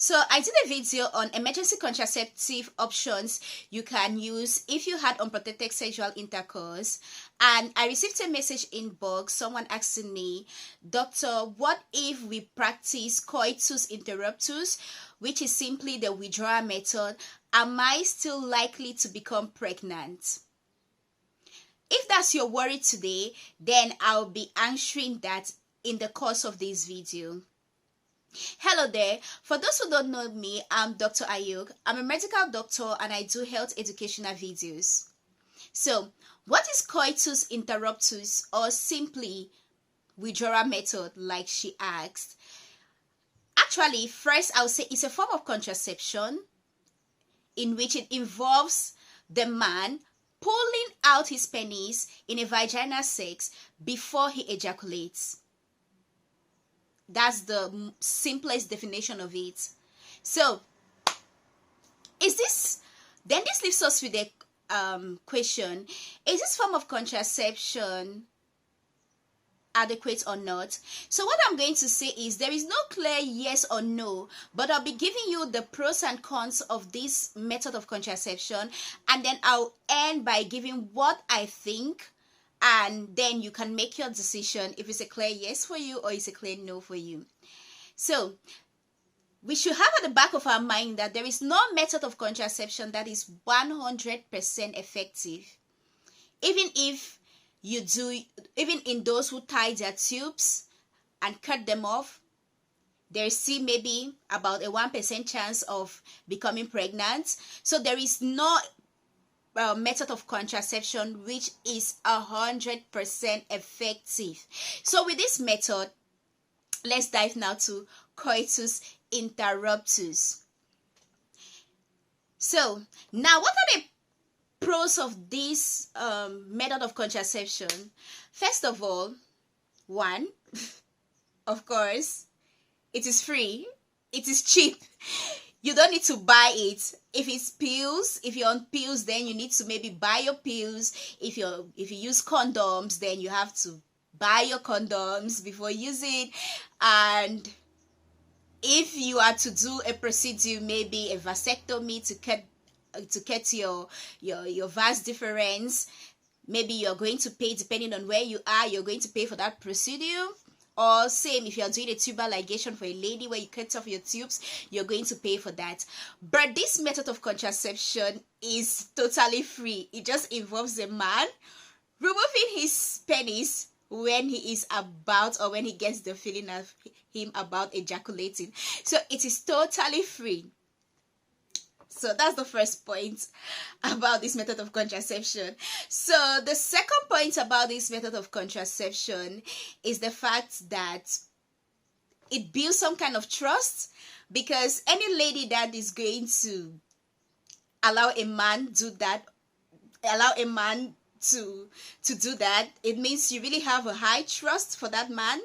So I did a video on emergency contraceptive options you can use if you had unprotected sexual intercourse, and I received a message inbox, someone asking me, Doctor, what if we practice coitus interruptus, which is simply the withdrawal method? Am I still likely to become pregnant? If that's your worry today, then I'll be answering that in the course of this video. Hello there. For those who don't know me, I'm Dr. Ayuk. I'm a medical doctor and I do health educational videos. So, what is coitus interruptus, or simply withdrawal method, like she asked? Actually, first I'll say it's a form of contraception in which it involves the man pulling out his penis in a vaginal sex before he ejaculates. That's the simplest definition of it. So, this leaves us with a question: is this form of contraception adequate or not? So what I'm going to say is there is no clear yes or no, but I'll be giving you the pros and cons of this method of contraception, and then I'll end by giving what I think, and then you can make your decision if it's a clear yes for you or it's a clear no for you. So we should have at the back of our mind that there is no method of contraception that is 100% effective. Even in those who tie their tubes and cut them off, there is still maybe about a 1% chance of becoming pregnant. So there is no method of contraception which is 100% effective. So with this method, let's dive now to coitus interruptus. So now, what are the pros of this method of contraception? First of all, one, of course, it is free. It is cheap. You don't need to buy it. If it's pills, if you're on pills, then you need to maybe buy your pills. If you use condoms, then you have to buy your condoms before using. And if you are to do a procedure, maybe a vasectomy to cut your vas deferens, maybe you're going to pay, depending on where you are, you're going to pay for that procedure. Or same, if you're doing a tubal ligation for a lady where you cut off your tubes, you're going to pay for that. But this method of contraception is totally free. It just involves a man removing his penis when he is about, or when he gets the feeling of him about ejaculating. So it is totally free. So that's the first point about this method of contraception. So the second point about this method of contraception is the fact that it builds some kind of trust, because any lady that is going to allow a man to do that, it means you really have a high trust for that man.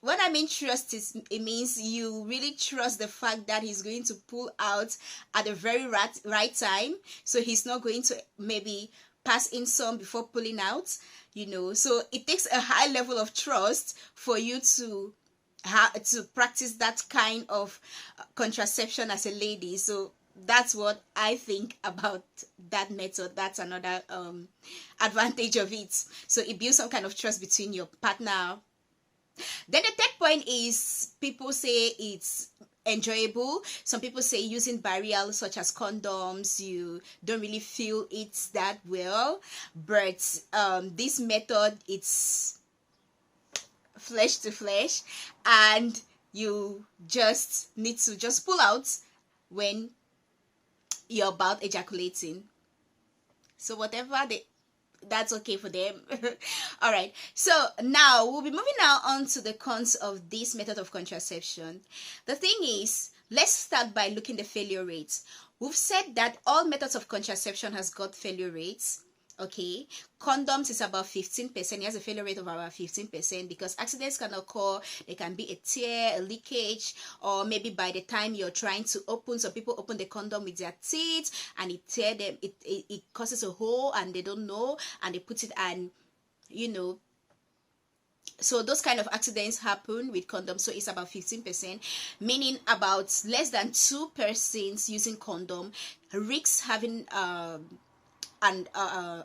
What I mean trust is, it means you really trust the fact that he's going to pull out at the very right time. So he's not going to maybe pass in some before pulling out, So it takes a high level of trust for you to practice that kind of contraception as a lady. So that's what I think about that method. That's another advantage of it. So it builds some kind of trust between your partner. Then the third point is, people say it's enjoyable. Some people say using barriers such as condoms, you don't really feel it that well. But this method, it's flesh to flesh, and you just need to just pull out when you're about ejaculating. So that's okay for them. All right, so now we'll be moving now on to the cons of this method of contraception. The thing is, let's start by looking at the failure rates. We've said that all methods of contraception has got failure rates. Okay, condoms is about 15%. It has a failure rate of about 15% because accidents can occur. There can be a tear, a leakage, or maybe by the time you're trying to open, some people open the condom with their teeth and it tear them. It causes a hole and they don't know, and they put it, and So those kind of accidents happen with condoms. So it's about 15%, meaning about less than 2% using condom risks having an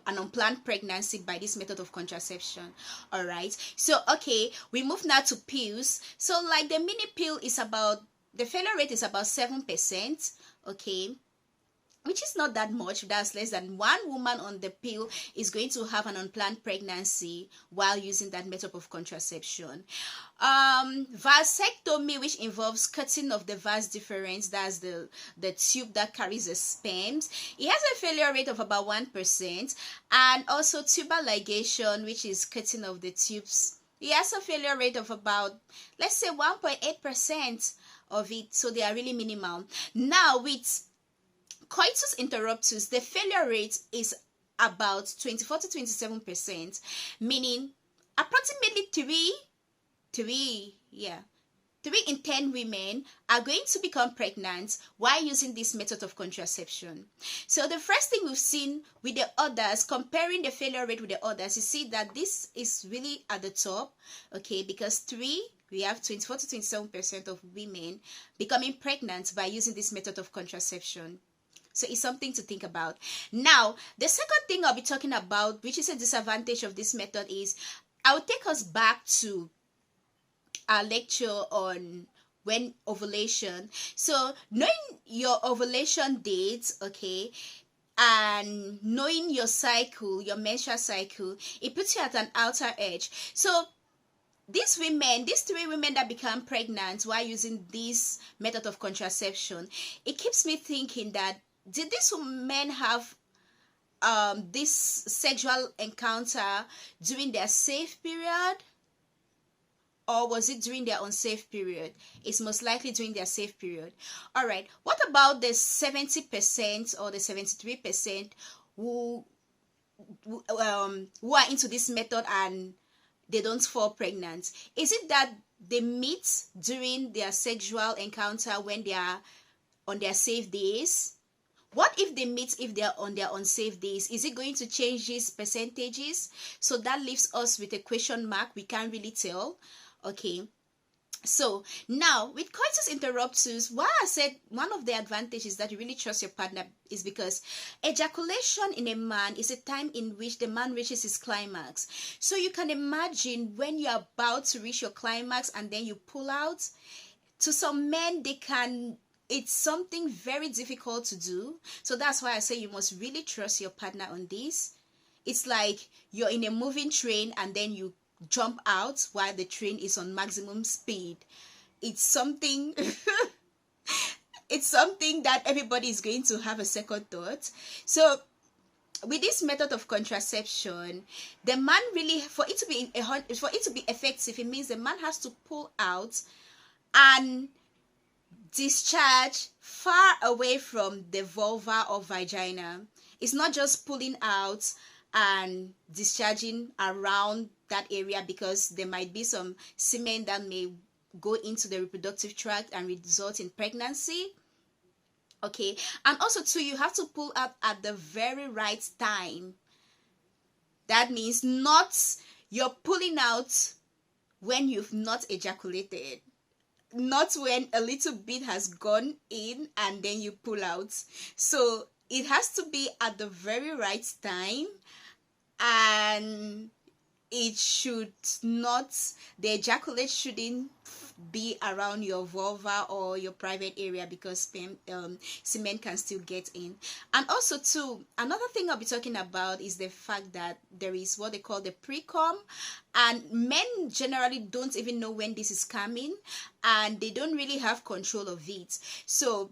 unplanned pregnancy by this method of contraception. All right, so okay, we move now to pills. So like the mini pill is about, the failure rate is about 7%. Okay, which is not that much. That's less than one woman on the pill is going to have an unplanned pregnancy while using that method of contraception. Vasectomy, which involves cutting of the vas deferens, that's the tube that carries the sperms, it has a failure rate of about 1%. And also tubal ligation, which is cutting of the tubes, it has a failure rate of about, let's say, 1.8% of it. So they are really minimal. Now with coitus interruptus, the failure rate is about 24 to 27%, meaning approximately 3 in 10 women are going to become pregnant while using this method of contraception. So the first thing we've seen with the others, comparing the failure rate with the others, you see that this is really at the top, okay, because we have 24 to 27% of women becoming pregnant by using this method of contraception. So it's something to think about. Now, the second thing I'll be talking about, which is a disadvantage of this method, is I'll take us back to our lecture on when ovulation. So knowing your ovulation dates, okay, and knowing your cycle, your menstrual cycle, it puts you at an outer edge. So these 3 women that become pregnant while using this method of contraception, it keeps me thinking that, did these men have this sexual encounter during their safe period, or was it during their unsafe period? It's most likely during their safe period. All right, what about the 70% or the 73% who are into this method and they don't fall pregnant? Is it that they meet during their sexual encounter when they are on their safe days? What if they meet if they're on their unsafe days? Is it going to change these percentages? So that leaves us with a question mark. We can't really tell. Okay, so now with coitus interruptus, why I said one of the advantages that you really trust your partner is because ejaculation in a man is a time in which the man reaches his climax. So you can imagine when you're about to reach your climax and then you pull out. To some men, it's something very difficult to do. So that's why I say you must really trust your partner on this. It's like you're in a moving train and then you jump out while the train is on maximum speed. It's something it's something that everybody is going to have a second thought. So with this method of contraception, the man really, for it to be effective, it means the man has to pull out and discharge far away from the vulva or vagina. It's not just pulling out and discharging around that area, because there might be some semen that may go into the reproductive tract and result in pregnancy. Okay, and also too, you have to pull out at the very right time. That means you're pulling out when you've not ejaculated, not when a little bit has gone in and then you pull out. So it has to be at the very right time, and it should not, the ejaculate shouldn't be around your vulva or your private area, because semen can still get in. And also too, another thing I'll be talking about is the fact that there is what they call the pre-cum, and men generally don't even know when this is coming and they don't really have control of it. So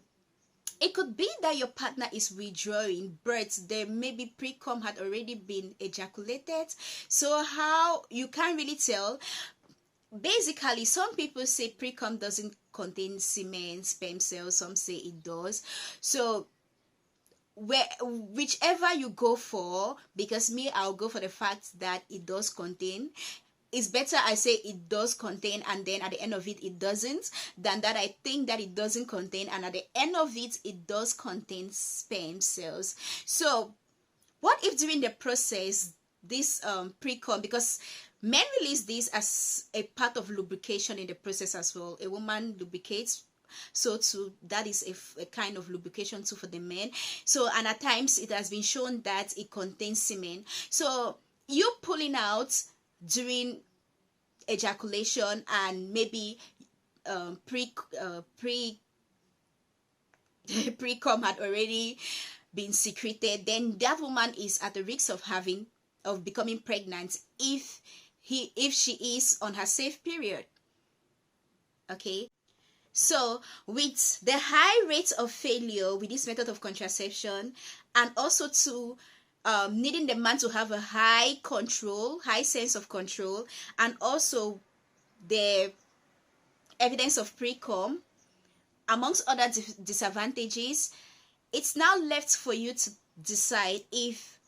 it could be that your partner is withdrawing, but there maybe pre-cum had already been ejaculated. So how you can't really tell. Basically, some people say pre-cum doesn't contain semen, sperm cells. Some say it does. So whichever you go for, because I'll go for the fact that it does contain. It's better I say it does contain and then at the end of it doesn't, than that I think that it doesn't contain and at the end of it does contain sperm cells. So what if during the process this pre-cum, because Men release this as a part of lubrication in the process as well. A woman lubricates, so too that is a kind of lubrication too for the men. So, and at times it has been shown that it contains semen. So you pulling out during ejaculation and maybe pre-com had already been secreted, then that woman is at the risk of becoming pregnant if she is on her safe period. Okay, so with the high rate of failure with this method of contraception, and also to needing the man to have a high sense of control, and also the evidence of pre-com, amongst other disadvantages, it's now left for you to decide if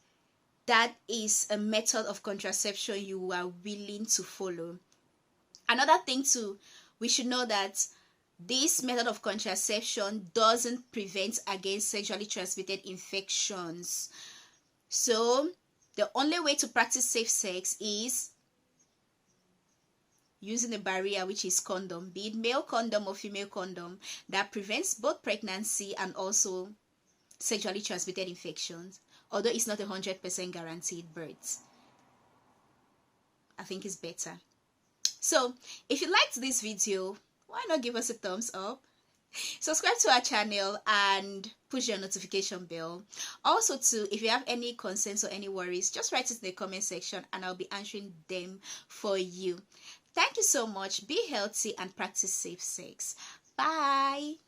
that is a method of contraception you are willing to follow. Another thing too, we should know that this method of contraception doesn't prevent against sexually transmitted infections. So the only way to practice safe sex is using a barrier, which is condom, be it male condom or female condom, that prevents both pregnancy and also sexually transmitted infections, although it's not 100% guaranteed births. I think it's better. So if you liked this video, why not give us a thumbs up, subscribe to our channel, and push your notification bell. Also too, if you have any concerns or any worries, just write it in the comment section and I'll be answering them for you. Thank you so much. Be healthy and practice safe sex. Bye.